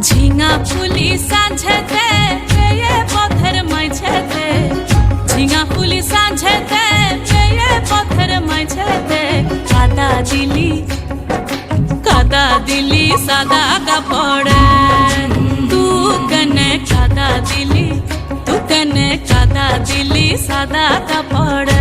ঝিঙা ফুলি সাঁঝেতে পেয়ে পথের মাঝেতে, ঝিঙা ফুলি সাঁঝেতে পেয়ে পথের মাঝেতে, কাদা দিলি সাদা কাপড়ে, তু কনে কাদা দিলি সাদা কাপড়ে।